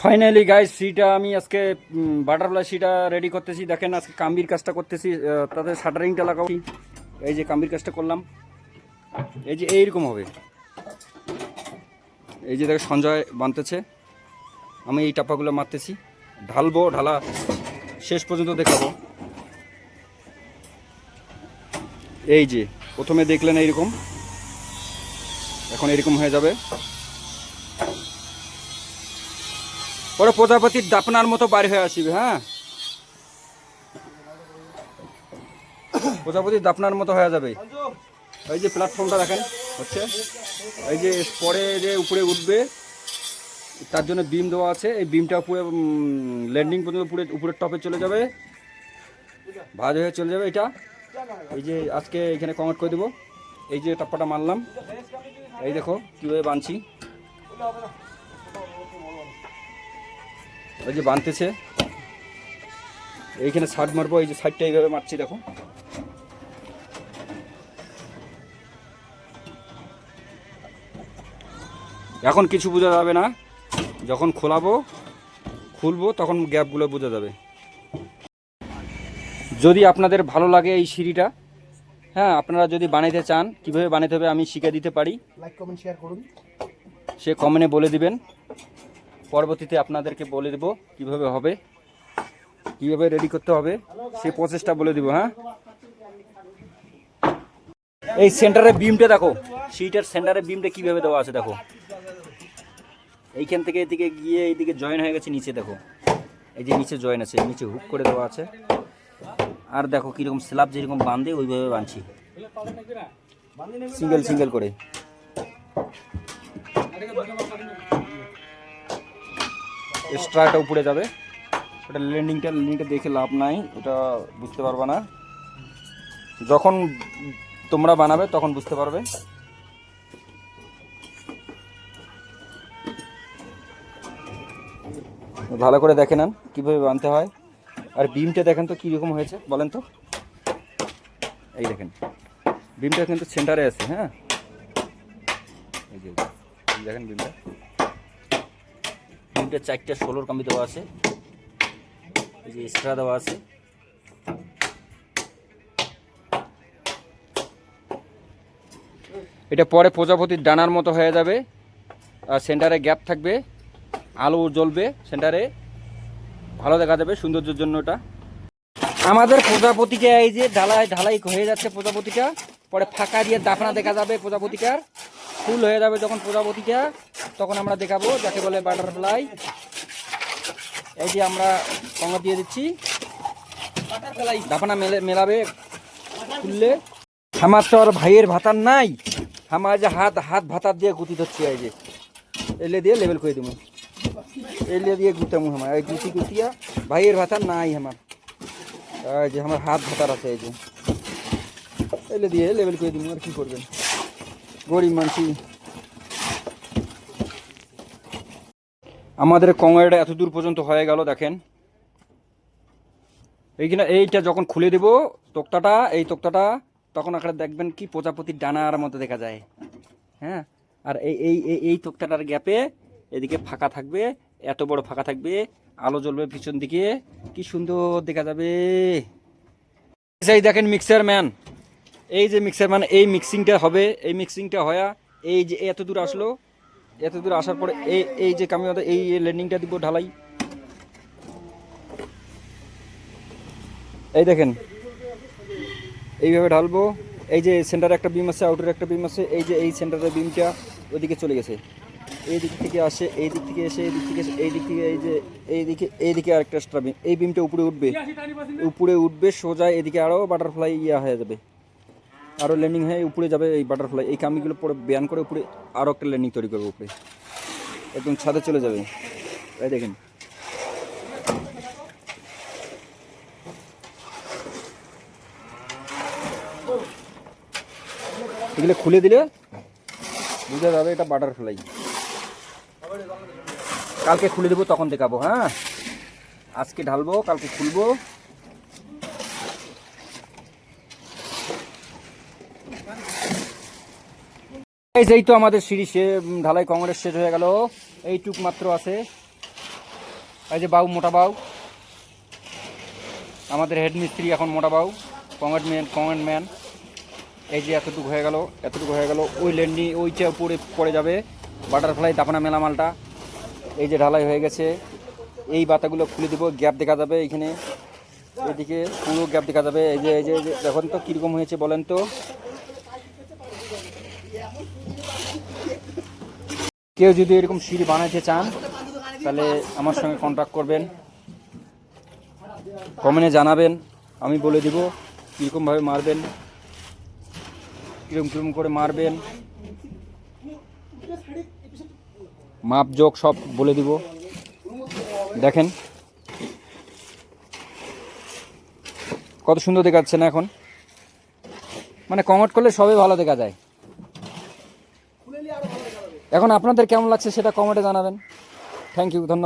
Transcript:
Finally guys সিটা আমি আজকে বাটারফ্লাই সিটা রেডি করতেছি। দেখেন আজকে কাম্বির কাজটা করতেছি, তাতে শাটারিংটা লাগাবো। এই যে কাম্বির কাজটা করলাম, এই যে এইরকম হবে। এই যে দেখো সঞ্জয় বানতেছে, আমি এই টাপাগুলো মারতেছি, ঢালবো, ঢালা শেষ পর্যন্ত দেখাবো। এই যে প্রথমে দেখলেন এইরকম, এখন এরকম হয়ে যাবে। পরে প্রজাপতির দাপনার মতো বাইরে হয়ে আসবে। হ্যাঁ, প্রজাপতির দাপনার মতো হয়ে যাবে। এই যে প্ল্যাটফর্মটা দেখেন হচ্ছে, এই যে পরে যে উপরে উঠবে তার জন্য বিম দেওয়া আছে। এই বিমটা পুরো ল্যান্ডিং পর্যন্ত পুরো উপরের টপে চলে যাবে, ভাঁজ হয়ে চলে যাবে এটা। এই যে আজকে এখানে কমেন্ট করে দেবো। এই যে টাপ্পাটা মারলাম, এই দেখো কীভাবে বানছি। ওই যে বানতেছে, এইখানে সাইড মারবো। এই যে সাইডটা এইভাবে মারছি দেখো। এখন কিছু বোঝা যাবে না, যখন খুলবো তখন গ্যাপগুলো বোঝা যাবে। যদি আপনাদের ভালো লাগে এই সিঁড়িটা, হ্যাঁ আপনারা যদি বানাইতে চান, কীভাবে বানাইতে হবে আমি শিখে দিতে পারি। লাইক কমেন্ট শেয়ার করুন, সে কমেন্টে বলে দিবেন, পরবর্তীতে আপনাদেরকে বলে দেব কীভাবে হবে, কীভাবে রেডি করতে হবে, সেই প্রসেসটা বলে দিব। হ্যাঁ, এই সেন্টারে বিমটা দেখো, সিটার সেন্টারে বিমটা কীভাবে দেওয়া আছে দেখো। এইখান থেকে এদিকে গিয়ে এইদিকে জয়েন হয়ে গেছে নিচে দেখো। এই যে নিচে জয়েন আছে, নিচে হুক করে দেওয়া আছে। আর দেখো কীরকম স্ল্যাব যেরকম বাঁধে ওইভাবে বাঁধছি, সিঙ্গেল সিঙ্গেল করে। এক্সট্রাটা উপরে যাবে, ওটা ল্যান্ডিংটা দেখে লাভ নাই, ওটা বুঝতে পারবে না। যখন তোমরা বানাবে তখন বুঝতে পারবে। ভালো করে দেখে নেন কীভাবে বানতে হয়। আর বিমটা দেখেন তো কীরকম হয়েছে বলেন তো। এই দেখেন বিমটা কিন্তু সেন্টারে আছে। হ্যাঁ, এই যে দেখেন বিমটা 4টা 16 কাম্বি দেওয়া আছে, এই যে এক্সট্রা দেওয়া আছে। এটা পরে প্রজাপতির ডানার মতো হয়ে যাবে, আর সেন্টারে গ্যাপ থাকবে, আলো জ্বলবে সেন্টারে, ভালো দেখা যাবে সৌন্দর্যের জন্য। ওটা আমাদের প্রজাপতিকে এই যে ঢালাই হয়ে যাচ্ছে প্রজাপতিটা, পরে ফাঁকা দিয়ে দাফনা দেখা যাবে প্রজাপতিটার। ফুল হয়ে যাবে যখন প্রজাপতিটা, তখন আমরা দেখাবো, যাকে বলে বাটারফ্লাই। এই যে আমরা কঙ্গা দিয়ে দিচ্ছি, দাফনা মেলাবে খুললে। আমার তো আর ভাইয়ের ভাতার নাই, আমার যে হাত ভাতার দিয়ে গুতি ধরছি। এই যে এলে দিয়ে লেবেল করে দেবো, এলে দিয়ে গুতামু আমার এই গুতিয়া। ভাইয়ের ভাতার নাই আমার, এই যে আমার হাত ভাতার আছে। এই যে এলে দিয়ে লেবেল করে দিব, আর কি করবেন গরিব মানুষ। আমাদের কংয়েরটা এত দূর পর্যন্ত হয়ে গেল দেখেন। এইখানে এইটা যখন খুলে দেব তক্তাটা, এই তক্তাটা তখন আকারে দেখবেন কি প্রজাপতির ডানার মতো দেখা যায়। হ্যাঁ, আর এই তক্তাটার গ্যাপে এদিকে ফাঁকা থাকবে, এত বড় ফাঁকা থাকবে, আলো জ্বলবে পিছন দিকে, কি সুন্দর দেখা যাবে। এই দেখেন মিক্সার ম্যান, এই যে মিক্সার ম্যান, এই মিক্সিংটা হবে, এই মিক্সিংটা হয়া এই যে এত দূর আসলো, এত দূর আসার পরে এই যে কামি এই ল্যান্ডিংটা দিব ঢালাই। এই দেখেন এইভাবে ঢালবো। এই যে সেন্টারে একটা বিম আছে, আউটের একটা বিম আছে। এই যে এই সেন্টারের বিমটা ওইদিকে চলে গেছে, এই দিক থেকে আসে, এই দিক থেকে এসে, এই দিক থেকে এই দিক থেকে, এই যে এইদিকে আরেকটা এক্সট্রা বিম, এই বিমটা উপরে উঠবে সোজা। এদিকে আরও বাটারফ্লাই হয়ে যাবে, আরও ল্যান্ডিং হয়ে উপরে যাবে এই বাটারফ্লাই। এই কামিগুলো পরে ব্যান করে উপরে আরও একটা ল্যান্ডিং তৈরি করবে, উপরে একদম ছাদে চলে যাবে। এই দেখেন এগুলো খুলে দিলে বুঝা যাবে এটা বাটারফ্লাই। কালকে খুলে দেবো তখন দেখাবো। হ্যাঁ, আজকে ঢালবো, কালকে খুলবো। এই তো আমাদের সিঁড়ি ঢালাই কংগ্রেস শেষ হয়ে গেল, এইটুক মাত্র আছে। এই যে বাবু, মোটা বাবু, আমাদের হেড মিস্ত্রি এখন মোটা বাবু, কমেন্ট ম্যান। এই যে এতটুকু হয়ে গেল, ওই ল্যান্ডিং ওইটা উপরে পড়ে যাবে বাটারফ্লাই দাপানা মেলা মালটা। এই যে ঢালাই হয়ে গেছে, এই বাতাগুলো খুলে দেবো, গ্যাপ দেখা যাবে এইখানে, এদিকে পুরো গ্যাপ দেখা যাবে। এই যে দেখুন তো কীরকম হয়েছে বলেন তো। কেউ যদি এরকম সিঁড়ি বানাইতে চান তাহলে আমার সঙ্গে কন্ট্যাক্ট করবেন, কমেন্টে জানাবেন, আমি বলে দিব কীরকমভাবে মারবেন, কীরকম করে মারবেন, মাপ যোগ সব বলে দিব। দেখেন কত সুন্দর দেখাচ্ছে না এখন, মানে কমেন্ট করলে সবই ভালো দেখা যায়। এখন আপনাদের কেমন লাগছে সেটা কমেন্টে জানাবেন। থ্যাংক ইউ, ধন্যবাদ।